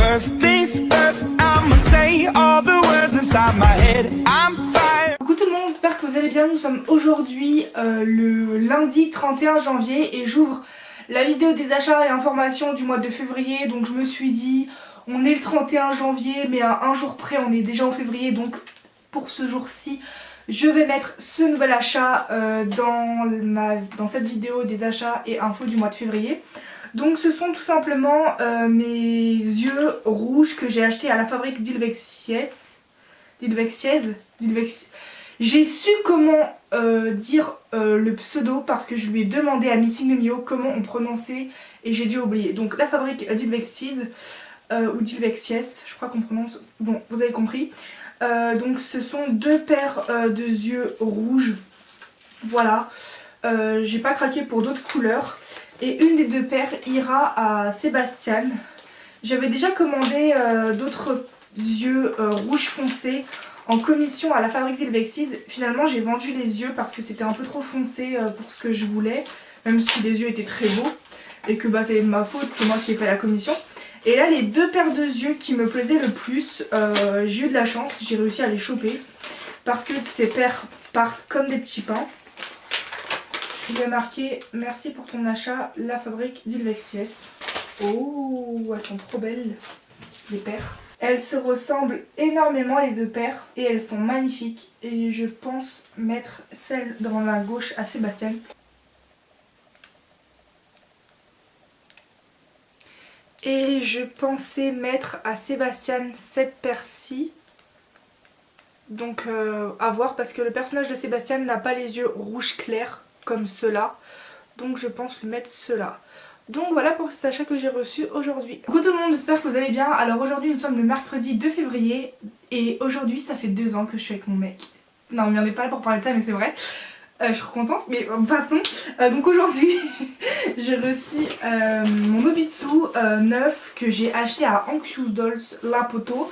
First things first, I'ma say all the words inside my head. I'm fire. Coucou tout le monde, j'espère que vous allez bien. Nous sommes aujourd'hui le lundi 31 janvier et j'ouvre la vidéo des achats et informations du mois de février. Donc je me suis dit, on est le 31 janvier mais à un jour près on est déjà en février. Donc pour ce jour-ci, je vais mettre ce nouvel achat dans cette vidéo des achats et infos du mois de février. Donc ce sont tout simplement mes yeux rouges que j'ai achetés à la fabrique d'Ilvexiez. J'ai su comment dire le pseudo parce que je lui ai demandé à Missing No Mio comment on prononçait et j'ai dû oublier. Donc la fabrique d'Ilvexiez ou d'Ilvexiez, je crois qu'on prononce, bon vous avez compris. Donc ce sont deux paires de yeux rouges, voilà. J'ai pas craqué pour d'autres couleurs. Et une des deux paires ira à Sébastien. J'avais déjà commandé d'autres yeux rouge foncé en commission à la fabrique d'Ilvexiez. Finalement j'ai vendu les yeux parce que c'était un peu trop foncé pour ce que je voulais. Même si les yeux étaient très beaux. Et que bah, c'est ma faute, c'est moi qui ai fait la commission. Et là les deux paires de yeux qui me plaisaient le plus, j'ai eu de la chance, j'ai réussi à les choper. Parce que ces paires partent comme des petits pains. Il y a marqué merci pour ton achat, la fabrique d'Ilvexiez. Oh, elles sont trop belles, les paires. Elles se ressemblent énormément les deux paires et elles sont magnifiques. Et je pense mettre celle dans la gauche à Sébastien. Et je pensais mettre à Sébastien cette paire-ci. Donc à voir parce que le personnage de Sébastien n'a pas les yeux rouge clair comme ceux-là, donc je pense lui mettre ceux-là. Donc voilà pour cet achat que j'ai reçu aujourd'hui. Coucou tout le monde, j'espère que vous allez bien. Alors aujourd'hui nous sommes le mercredi 2 février et aujourd'hui ça fait 2 ans que je suis avec mon mec. Non mais on n'est pas là pour parler de ça mais c'est vrai. Je suis contente mais passons. Donc aujourd'hui j'ai reçu mon Nobitsu neuf que j'ai acheté à Anxious Dolls La Poto.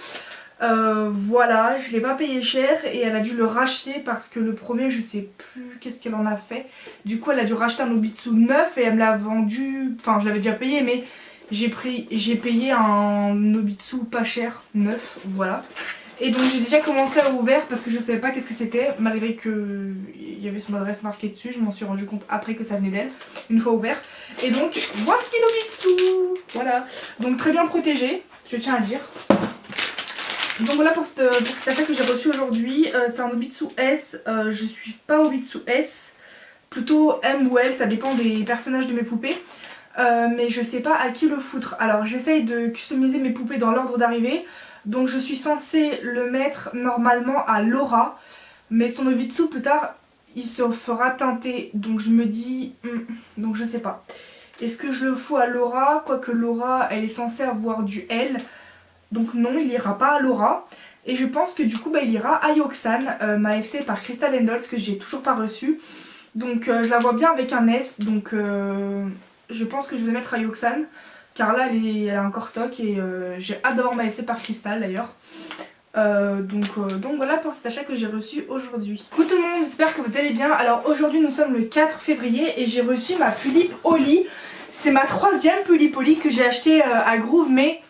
Voilà, je l'ai pas payé cher et elle a dû le racheter parce que le premier je sais plus qu'est-ce qu'elle en a fait. Du coup elle a dû racheter un Nobitsu neuf et elle me l'a vendu, enfin je l'avais déjà payé mais j'ai payé un Nobitsu pas cher, neuf, voilà. Et donc j'ai déjà commencé à ouvrir parce que je savais pas qu'est-ce que c'était malgré que il y avait son adresse marquée dessus. Je m'en suis rendu compte après que ça venait d'elle, une fois ouvert. Et donc voici Nobitsu, voilà. Donc très bien protégé, je tiens à dire. Donc voilà pour cet achat que j'ai reçu aujourd'hui, c'est un Nobitsu S, je suis pas Nobitsu S, plutôt M ou L, ça dépend des personnages de mes poupées, mais je sais pas à qui le foutre. Alors j'essaye de customiser mes poupées dans l'ordre d'arrivée, donc je suis censée le mettre normalement à Laura, mais son Nobitsu plus tard il se fera teinter, donc je me dis, donc je sais pas. Est-ce que je le fous à Laura, quoique Laura elle est censée avoir du L. Donc non, il ira pas à Laura. Et je pense que du coup il ira à Yoxan, ma FC par Crystal Dolls que j'ai toujours pas reçue. Donc je la vois bien avec un S. Donc je pense que je vais mettre à Yoxan. Car là elle a encore stock et j'ai hâte d'avoir ma FC par Crystal d'ailleurs. Donc voilà pour cet achat que j'ai reçu aujourd'hui. Coucou tout le monde, j'espère que vous allez bien. Alors aujourd'hui nous sommes le 4 février et j'ai reçu ma Pulip Oli. C'est ma 3e Pulip Oli que j'ai acheté à Groove, mais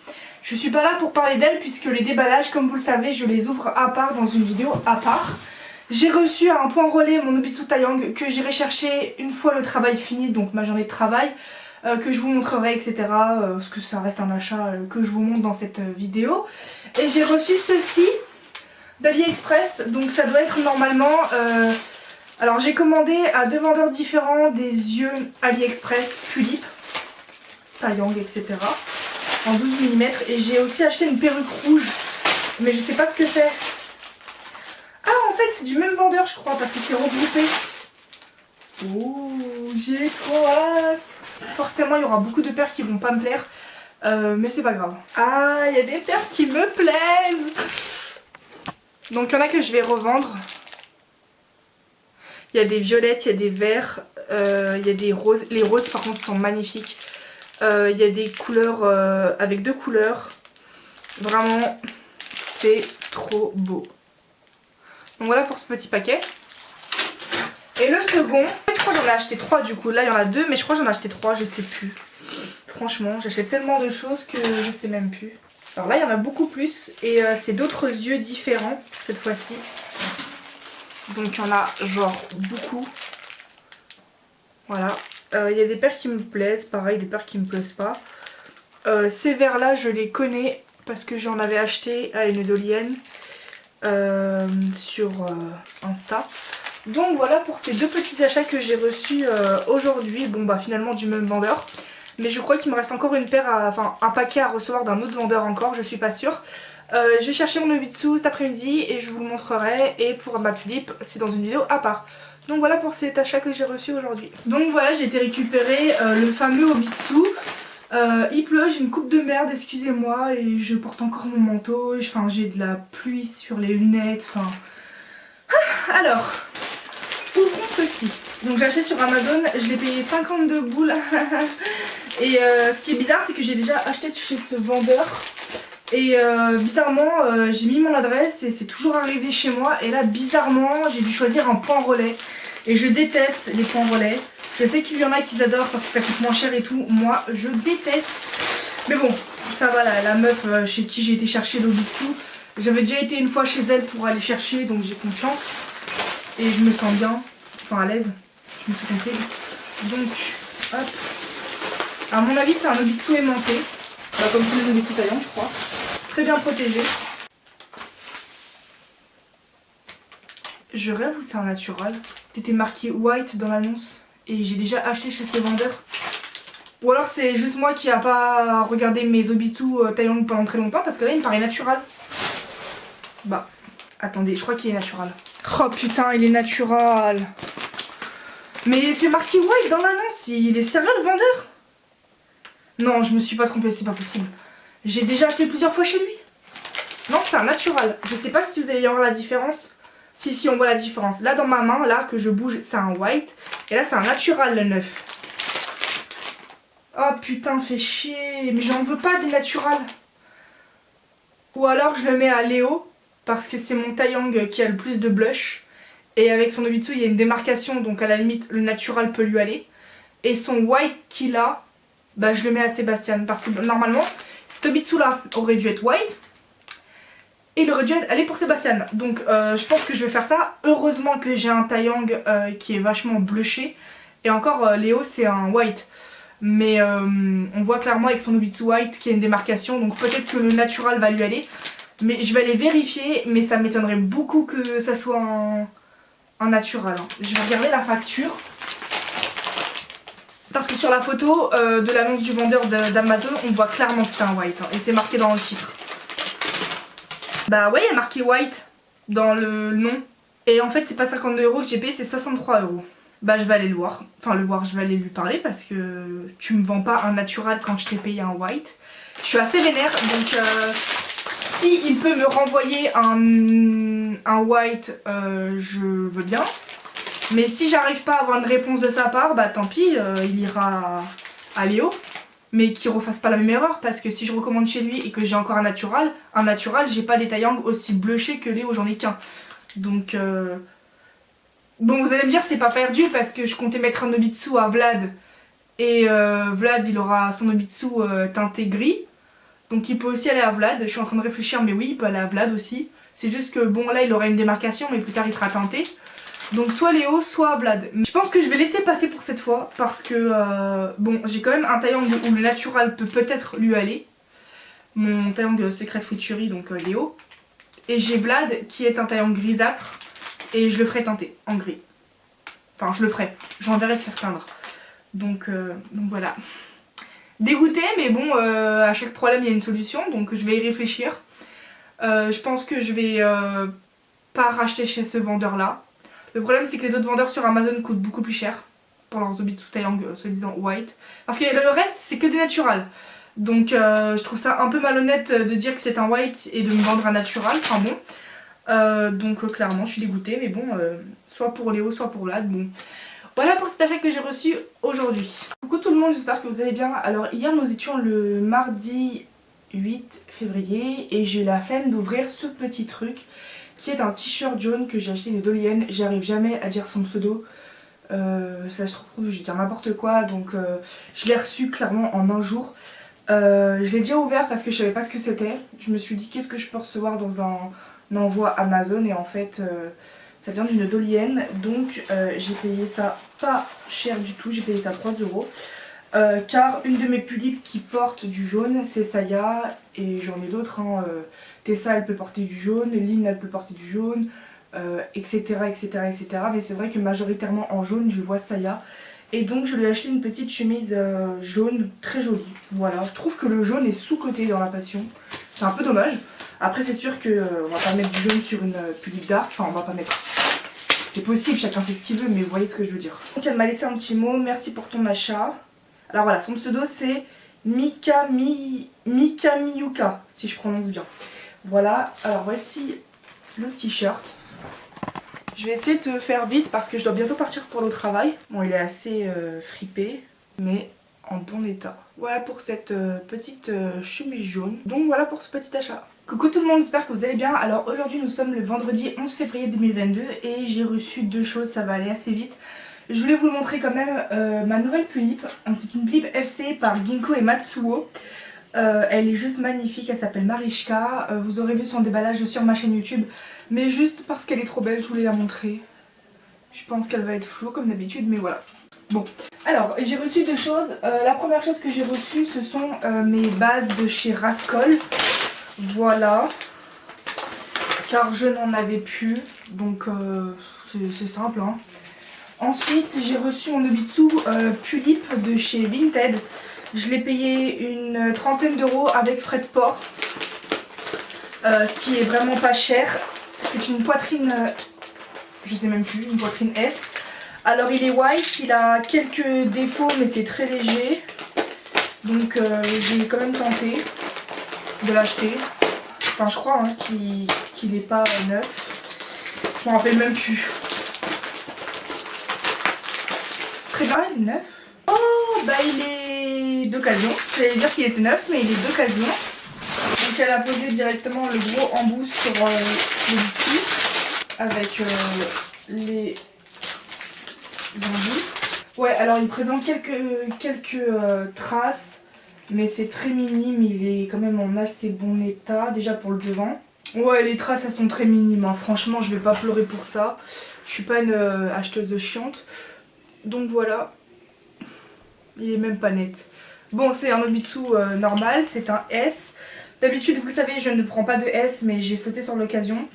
je suis pas là pour parler d'elle puisque les déballages, comme vous le savez, je les ouvre à part dans une vidéo à part. J'ai reçu à un point relais mon Nobitsu Taeyang que j'irai chercher une fois le travail fini, donc ma journée de travail, que je vous montrerai, etc. Parce que ça reste un achat que je vous montre dans cette vidéo. Et j'ai reçu ceci d'AliExpress, donc ça doit être normalement... Alors j'ai commandé à 2 vendeurs différents des yeux AliExpress Pulip, Taeyang, etc. en 12 mm et j'ai aussi acheté une perruque rouge mais je sais pas ce que c'est. Ah en fait c'est du même vendeur je crois parce que c'est regroupé. Oh j'ai trop hâte. Forcément il y aura beaucoup de paires qui vont pas me plaire mais c'est pas grave. Ah il y a des paires qui me plaisent. Donc il y en a que je vais revendre. Il y a des violettes, il y a des verts, il y a des roses. Les roses par contre sont magnifiques. Il y a des couleurs avec 2 couleurs. Vraiment, c'est trop beau. Donc voilà pour ce petit paquet. Et le second, je crois que j'en ai acheté 3 du coup. Là il y en a 2 mais je crois que j'en ai acheté 3, je sais plus. Franchement, j'achète tellement de choses que je sais même plus. Alors là il y en a beaucoup plus et c'est d'autres yeux différents cette fois-ci. Donc il y en a genre beaucoup. Voilà. Il y a des paires qui me plaisent, pareil des paires qui me plaisent pas. Ces verres là je les connais parce que j'en avais acheté à une dolienne sur Insta. Donc voilà pour ces deux petits achats que j'ai reçus aujourd'hui. Bon bah finalement du même vendeur. Mais je crois qu'il me reste encore une paire, enfin un paquet à recevoir d'un autre vendeur encore, je suis pas sûre. Je vais chercher mon Nobitsu cet après-midi et je vous le montrerai. Et pour ma tulipe, c'est dans une vidéo à part. Donc voilà pour cet achat que j'ai reçu aujourd'hui. Donc voilà, j'ai été récupérer le fameux Nobitsu. Il pleut, j'ai une coupe de merde, excusez-moi. Et je porte encore mon manteau, enfin j'ai de la pluie sur les lunettes, enfin... Alors, ouvrons ceci. Donc j'ai acheté sur Amazon, je l'ai payé 52 boules. Et ce qui est bizarre c'est que j'ai déjà acheté chez ce vendeur. Et bizarrement j'ai mis mon adresse et c'est toujours arrivé chez moi. Et là bizarrement j'ai dû choisir un point relais. Et je déteste les points relais. Je sais qu'il y en a qui adorent parce que ça coûte moins cher et tout. Moi je déteste. Mais bon ça va, la meuf chez qui j'ai été chercher Nobitsu, j'avais déjà été une fois chez elle pour aller chercher, donc j'ai confiance. Et je me sens bien, enfin à l'aise, je me suis compris. Donc, hop. À mon avis, c'est un Nobitsu aimanté. Bah, comme tous les Nobitsu taillants, je crois. Très bien protégé. Je rêve ou c'est un natural? C'était marqué white dans l'annonce. Et j'ai déjà acheté chez ce vendeur. Ou alors c'est juste moi qui a pas regardé mes Nobitsu taillants pendant très longtemps. Parce que là, il me paraît natural. Bah, attendez, je crois qu'il est natural. Oh putain, il est natural. Mais c'est marqué white dans l'annonce, il est sérieux le vendeur? Non, je me suis pas trompée, c'est pas possible. J'ai déjà acheté plusieurs fois chez lui. Non, c'est un natural. Je sais pas si vous allez y voir la différence. Si, on voit la différence. Là, dans ma main, là, que je bouge, c'est un white. Et là, c'est un natural, le neuf. Oh putain, fait chier. Mais j'en veux pas des naturals. Ou alors, je le mets à Léo. Parce que c'est mon Taeyang qui a le plus de blush. Et avec son Nobitsu, il y a une démarcation. Donc, à la limite, le natural peut lui aller. Et son white qu'il a, bah, je le mets à Sébastien. Parce que normalement, cet Nobitsu là aurait dû être white. Et il aurait dû aller pour Sébastien. Donc je pense que je vais faire ça. Heureusement que j'ai un Taeyang qui est vachement blushé. Et encore Léo c'est un white. Mais on voit clairement avec son Nobitsu white qu'il y a une démarcation. Donc peut-être que le natural va lui aller. Mais je vais aller vérifier. Mais ça m'étonnerait beaucoup que ça soit un natural. Hein. Je vais regarder la facture. Parce que sur la photo de l'annonce du vendeur d'Amazon, on voit clairement que c'est un white. Hein, et c'est marqué dans le titre. Bah ouais, il y a marqué white dans le nom. Et en fait, c'est pas 52 € que j'ai payé, c'est 63 €. Bah je vais aller le voir. Enfin le voir, je vais aller lui parler parce que tu me vends pas un natural quand je t'ai payé un white. Je suis assez vénère, donc si il peut me renvoyer un white, je veux bien. Mais si j'arrive pas à avoir une réponse de sa part, bah tant pis, il ira à Léo. Mais qu'il refasse pas la même erreur, parce que si je recommande chez lui et que j'ai encore un natural, j'ai pas des Taeyang aussi blushés que Léo, j'en ai qu'un. Donc bon, vous allez me dire c'est pas perdu parce que je comptais mettre un Nobitsu à Vlad. Et Vlad il aura son Nobitsu teinté gris. Donc il peut aussi aller à Vlad, je suis en train de réfléchir mais oui il peut aller à Vlad aussi. C'est juste que bon là il aura une démarcation mais plus tard il sera teinté. Donc soit Léo, soit Vlad. Je pense que je vais laisser passer pour cette fois parce que bon, j'ai quand même un Taeyang où le natural peut peut-être lui aller. Mon Taeyang Secret Witchery, donc Léo. Et j'ai Vlad qui est un Taeyang grisâtre et je le ferai teinter en gris. Enfin, je le ferai. J'enverrai se faire teindre. Donc voilà. Dégoûté, mais bon, à chaque problème il y a une solution, donc je vais y réfléchir. Je pense que je vais pas racheter chez ce vendeur là. Le problème c'est que les autres vendeurs sur Amazon coûtent beaucoup plus cher pour leurs Nobitsu Taeyang soi-disant white. Parce que le reste c'est que des naturals. Donc je trouve ça un peu malhonnête de dire que c'est un white et de me vendre un natural. Enfin bon. Donc clairement je suis dégoûtée mais bon, soit pour Léo soit pour Vlad. Bon. Voilà pour cet achat que j'ai reçu aujourd'hui. Coucou tout le monde, j'espère que vous allez bien. Alors hier nous étions le mardi 8 février et j'ai eu la flemme d'ouvrir ce petit truc qui est un t-shirt jaune que j'ai acheté de Dolienne. J'arrive jamais à dire son pseudo. Ça se trouve je vais dire n'importe quoi donc je l'ai reçu clairement en un jour. Je l'ai déjà ouvert parce que je savais pas ce que c'était. Je me suis dit qu'est-ce que je peux recevoir dans un envoi Amazon et en fait ça vient d'une Dolienne. Donc j'ai payé ça pas cher du tout, j'ai payé ça 3 euros. Car une de mes pulipes qui porte du jaune c'est Saya et j'en ai d'autres hein. Tessa elle peut porter du jaune, Lynn elle peut porter du jaune, etc, etc, etc. Mais c'est vrai que majoritairement en jaune je vois Saya. Et donc je lui ai acheté une petite chemise jaune très jolie. Voilà, je trouve que le jaune est sous-coté dans la passion. C'est un peu dommage. Après c'est sûr que on va pas mettre du jaune sur une pulipe dark. Enfin on va pas mettre... C'est possible, chacun fait ce qu'il veut mais vous voyez ce que je veux dire. Donc elle m'a laissé un petit mot, merci pour ton achat. Alors voilà, son pseudo c'est Miyuka, si je prononce bien. Voilà, alors voici le t-shirt. Je vais essayer de faire vite parce que je dois bientôt partir pour le travail. Bon, il est assez fripé, mais en bon état. Voilà pour cette petite chemise jaune. Donc voilà pour ce petit achat. Coucou tout le monde, j'espère que vous allez bien. Alors aujourd'hui nous sommes le vendredi 11 février 2022 et j'ai reçu deux choses, ça va aller assez vite. Je voulais vous le montrer quand même, ma nouvelle pulipe, c'est une pulipe FC par Ginko et Matsuo. Elle est juste magnifique, elle s'appelle Marichka. Vous aurez vu son déballage sur ma chaîne YouTube, mais juste parce qu'elle est trop belle, je voulais la montrer. Je pense qu'elle va être floue comme d'habitude, mais voilà. Bon, alors j'ai reçu deux choses. La première chose que j'ai reçue, ce sont mes bases de chez Rascol. Voilà, car je n'en avais plus, donc c'est simple hein. Ensuite j'ai reçu mon Nobitsu Pulipe de chez Vinted. Je l'ai payé une trentaine d'euros avec frais de port, ce qui est vraiment pas cher. C'est une poitrine, je sais même plus, une poitrine S. Alors il est white, il a quelques défauts mais c'est très léger. Donc j'ai quand même tenté de l'acheter. Enfin je crois hein, qu'il n'est pas neuf. Je m'en rappelle même plus. Très bien, il est neuf. Oh bah il est d'occasion. J'allais dire qu'il était neuf mais il est d'occasion. Donc elle a posé directement le gros embout sur le dessus avec les embouts. Ouais alors il présente quelques traces mais c'est très minime, il est quand même en assez bon état déjà pour le devant. Ouais les traces elles sont très minimes hein. Franchement je vais pas pleurer pour ça. Je suis pas une acheteuse de chiante. Donc voilà. Il est même pas net. Bon c'est un Nobitsu normal, c'est un S. D'habitude vous le savez je ne prends pas de S mais j'ai sauté sur l'occasion.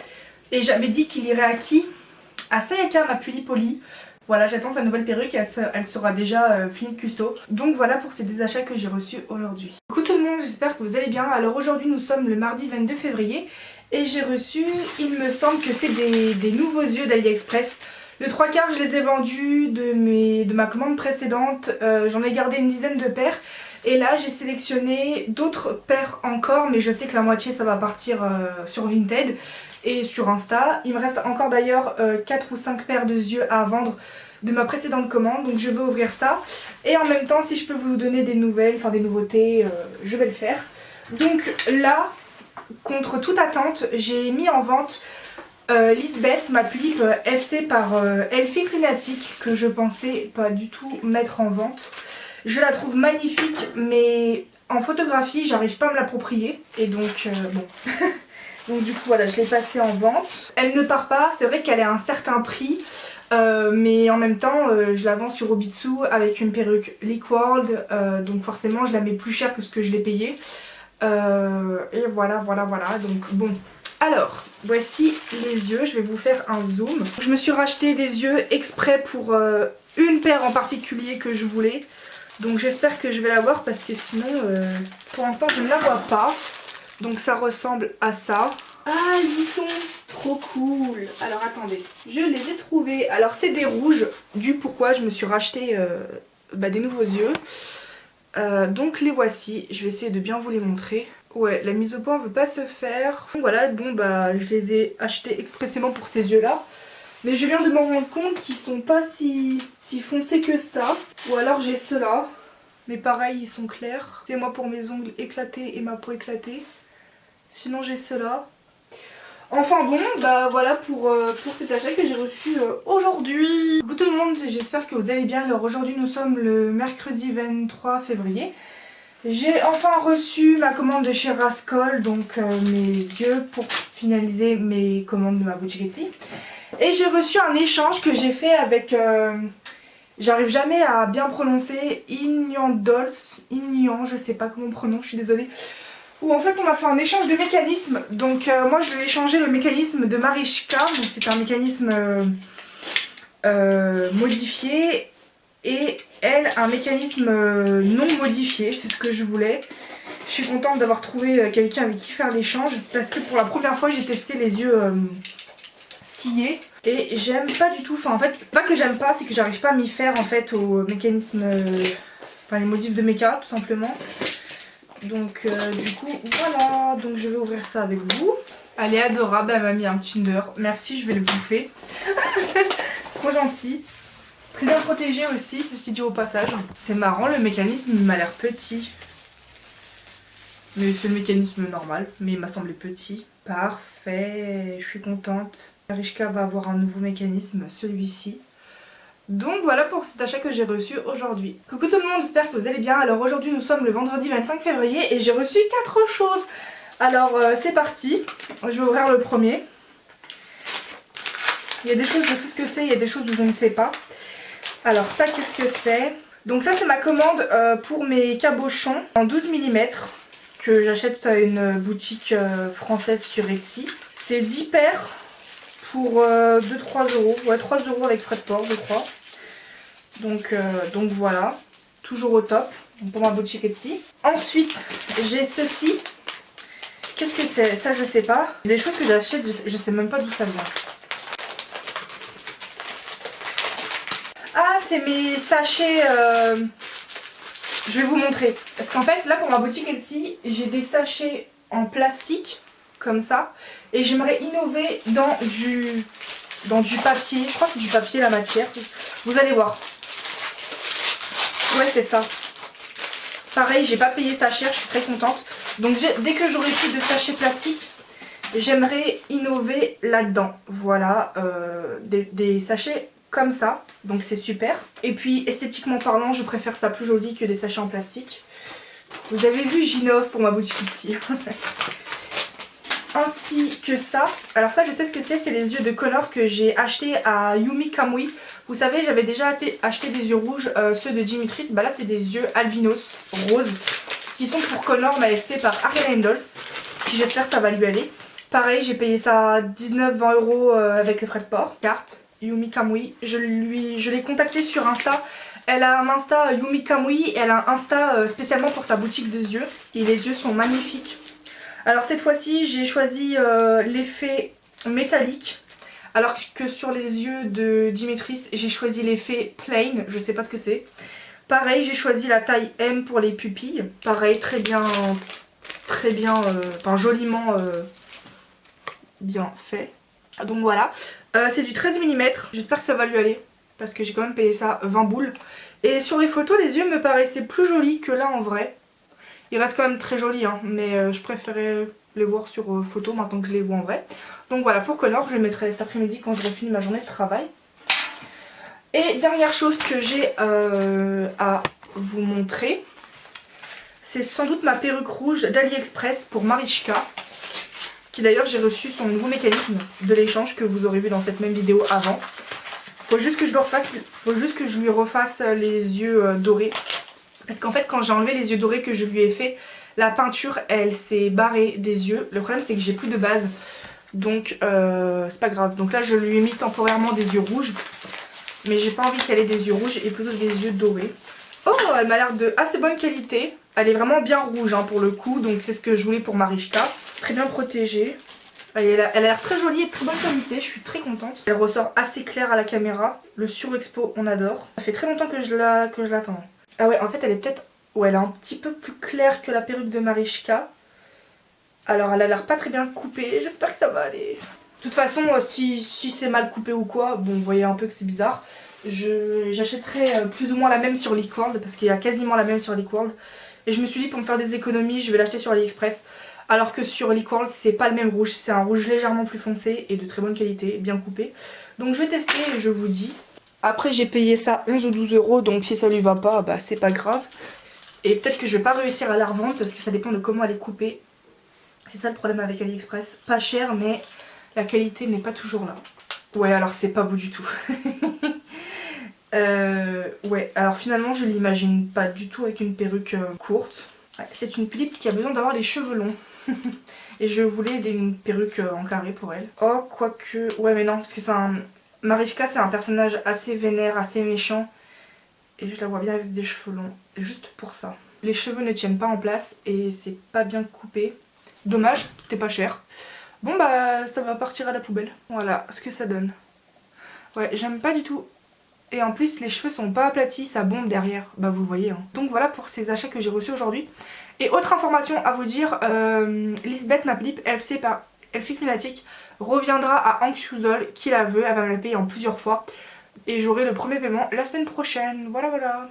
Et j'avais dit qu'il irait à qui? À Sayaka ma Pulipoli. Voilà j'attends sa nouvelle perruque, elle sera déjà finie de custo. Donc voilà pour ces deux achats que j'ai reçus aujourd'hui. Coucou tout le monde, j'espère que vous allez bien. Alors aujourd'hui nous sommes le mardi 22 février. Et j'ai reçu, il me semble que c'est des nouveaux yeux d'AliExpress. Le 3/4 je les ai vendus de ma commande précédente, j'en ai gardé une dizaine de paires. Et là j'ai sélectionné d'autres paires encore, mais je sais que la moitié ça va partir sur Vinted et sur Insta. Il me reste encore d'ailleurs 4 ou 5 paires de yeux à vendre de ma précédente commande, donc je vais ouvrir ça. Et en même temps si je peux vous donner des nouvelles, enfin des nouveautés, je vais le faire. Donc là, contre toute attente, j'ai mis en vente Lisbeth, ma pulipe FC par Elfie Clinatic, que je pensais pas du tout mettre en vente. Je la trouve magnifique mais en photographie j'arrive pas à me l'approprier et donc bon. Donc du coup voilà je l'ai passée en vente. Elle ne part pas, c'est vrai qu'elle est à un certain prix mais en même temps je la vends sur Obitsu avec une perruque Liquworld donc forcément je la mets plus cher que ce que je l'ai payé et voilà donc bon. Alors, voici les yeux, je vais vous faire un zoom. Je me suis racheté des yeux exprès pour une paire en particulier que je voulais. Donc j'espère que je vais l'avoir parce que sinon, pour l'instant, je ne la vois pas. Donc ça ressemble à ça. Ah, ils y sont trop cool. Alors attendez, je les ai trouvés. Alors c'est des rouges, du pourquoi je me suis racheté des nouveaux yeux. Donc les voici, je vais essayer de bien vous les montrer. Ouais, la mise au point veut pas se faire. Voilà, bon bah je les ai achetés expressément pour ces yeux là. Mais je viens de m'en rendre compte qu'ils sont pas si foncés que ça. Ou alors j'ai ceux-là. Mais pareil, ils sont clairs. C'est moi pour mes ongles éclatés et ma peau éclatée. Sinon j'ai ceux-là. Enfin bon, bah voilà pour cet achat que j'ai reçu aujourd'hui. Coucou tout le monde, j'espère que vous allez bien. Alors aujourd'hui nous sommes le mercredi 23 février. J'ai enfin reçu ma commande de chez Rascol, donc mes yeux pour finaliser mes commandes de ma boutique Etsy. Et j'ai reçu un échange que j'ai fait avec, j'arrive jamais à bien prononcer, Inyandols, Inyan, je sais pas comment on prononce, je suis désolée. Où en fait on a fait un échange de mécanismes, donc moi je lui ai échangé le mécanisme de Marichka, donc c'est un mécanisme modifié. Et elle, un mécanisme non modifié, c'est ce que je voulais. Je suis contente d'avoir trouvé quelqu'un avec qui faire l'échange parce que pour la première fois j'ai testé les yeux sciés et j'aime pas du tout, enfin en fait, pas que j'aime pas, c'est que j'arrive pas à m'y faire en fait au mécanisme, enfin les motifs de méca tout simplement. Donc du coup voilà, donc je vais ouvrir ça avec vous. Elle est adorable, elle m'a mis un Kinder, merci, je vais le bouffer. C'est trop gentil. Très bien protégé aussi, ceci dit au passage. C'est marrant, le mécanisme il m'a l'air petit. Mais c'est le mécanisme normal, mais il m'a semblé petit. Parfait, je suis contente. Marichka va avoir un nouveau mécanisme, celui-ci. Donc voilà pour cet achat que j'ai reçu aujourd'hui. Coucou tout le monde, j'espère que vous allez bien. Alors aujourd'hui nous sommes le vendredi 25 février et j'ai reçu 4 choses. Alors c'est parti, je vais ouvrir le premier. Il y a des choses, je sais ce que c'est, il y a des choses où je ne sais pas. Alors ça, qu'est-ce que c'est? Donc ça c'est ma commande pour mes cabochons en 12 mm que j'achète à une boutique française sur Etsy. C'est 10 paires pour 2-3 euros. Ouais, 3 euros avec frais de port je crois. Donc voilà, toujours au top pour ma boutique Etsy. Ensuite j'ai ceci. Qu'est-ce que c'est? Ça je sais pas. Des choses que j'achète, je sais même pas d'où ça vient. Ah, c'est mes sachets, je vais vous montrer. Parce qu'en fait, là pour ma boutique Etsy, j'ai des sachets en plastique, comme ça. Et j'aimerais innover dans du papier. Je crois que c'est du papier la matière. Vous allez voir. Ouais, c'est ça. Pareil, j'ai pas payé ça cher, je suis très contente. Donc dès que j'aurai plus de sachets plastiques, j'aimerais innover là-dedans. Voilà, des sachets comme ça, donc c'est super. Et puis esthétiquement parlant, je préfère ça plus joli que des sachets en plastique. Vous avez vu, j'innove pour ma boutique ici. Ainsi que ça. Alors ça je sais ce que c'est les yeux de Connor que j'ai acheté à Yumi Kamui. Vous savez, j'avais déjà acheté des yeux rouges, ceux de Dimitris. Bah là c'est des yeux albinos roses qui sont pour Connor, mais c'est par Ariana Handles. Puis j'espère que ça va lui aller. Pareil, j'ai payé ça 19-20 euros avec les frais de port. Carte. Yumi Kamui, je l'ai contactée sur Insta. Elle a un Insta Yumi Kamui et elle a un Insta spécialement pour sa boutique de yeux. Et les yeux sont magnifiques. Alors cette fois-ci j'ai choisi l'effet métallique. Alors que sur les yeux de Dimitris j'ai choisi l'effet plain, je sais pas ce que c'est. Pareil, j'ai choisi la taille M pour les pupilles. Pareil, très bien, enfin joliment bien fait. Donc voilà, c'est du 13 mm, j'espère que ça va lui aller parce que j'ai quand même payé ça 20 boules. Et sur les photos, les yeux me paraissaient plus jolis que là en vrai. Ils restent quand même très jolis, hein, mais je préférais les voir sur photo maintenant que je les vois en vrai. Donc voilà, pour Connor, je le mettrai cet après-midi quand j'aurai fini ma journée de travail. Et dernière chose que j'ai à vous montrer, c'est sans doute ma perruque rouge d'AliExpress pour Marichka. Qui d'ailleurs j'ai reçu son nouveau mécanisme de l'échange que vous aurez vu dans cette même vidéo avant. Faut juste que je lui refasse les yeux dorés. Parce qu'en fait quand j'ai enlevé les yeux dorés que je lui ai fait, la peinture elle s'est barrée des yeux. Le problème c'est que j'ai plus de base. Donc c'est pas grave. Donc là je lui ai mis temporairement des yeux rouges. Mais j'ai pas envie qu'elle ait des yeux rouges et plutôt des yeux dorés. Oh, elle m'a l'air de assez bonne qualité. Elle est vraiment bien rouge hein, pour le coup. Donc c'est ce que je voulais pour Marichka. Très bien protégée. Elle a l'air très jolie et de très bonne qualité, je suis très contente. Elle ressort assez claire à la caméra. Le surexpo, on adore. Ça fait très longtemps que je l'attends. Ah ouais, en fait elle est peut-être... Ouais, elle est un petit peu plus claire que la perruque de Marichka. Alors elle a l'air pas très bien coupée, j'espère que ça va aller. De toute façon, si c'est mal coupé ou quoi, bon vous voyez un peu que c'est bizarre. J'achèterai plus ou moins la même sur Liquorld parce qu'il y a quasiment la même sur Liquorld. Et je me suis dit pour me faire des économies, je vais l'acheter sur AliExpress. Alors que sur Liquorld c'est pas le même rouge, c'est un rouge légèrement plus foncé et de très bonne qualité, bien coupé. Donc je vais tester et je vous dis. Après j'ai payé ça 11 ou 12 euros, donc si ça lui va pas, bah c'est pas grave. Et peut-être que je vais pas réussir à la revendre parce que ça dépend de comment elle est coupée. C'est ça le problème avec AliExpress. Pas cher mais la qualité n'est pas toujours là. Ouais, alors c'est pas beau du tout. Ouais, alors finalement je l'imagine pas du tout avec une perruque courte. Ouais, c'est une Philippe qui a besoin d'avoir les cheveux longs. Et je voulais une perruque en carré pour elle. Oh, quoique... Ouais, mais non, parce que c'est un... Marichka, c'est un personnage assez vénère, assez méchant. Et je la vois bien avec des cheveux longs. Juste pour ça. Les cheveux ne tiennent pas en place et c'est pas bien coupé. Dommage, c'était pas cher. Bon bah, ça va partir à la poubelle. Voilà ce que ça donne. Ouais, j'aime pas du tout. Et en plus, les cheveux sont pas aplatis, ça bombe derrière. Bah, vous le voyez. Hein. Donc voilà pour ces achats que j'ai reçus aujourd'hui. Et autre information à vous dire, Lisbeth, ma Philippe, Elfique Lunatique, reviendra à Anxiouzol, qui la veut, elle va me la payer en plusieurs fois. Et j'aurai le premier paiement la semaine prochaine, voilà.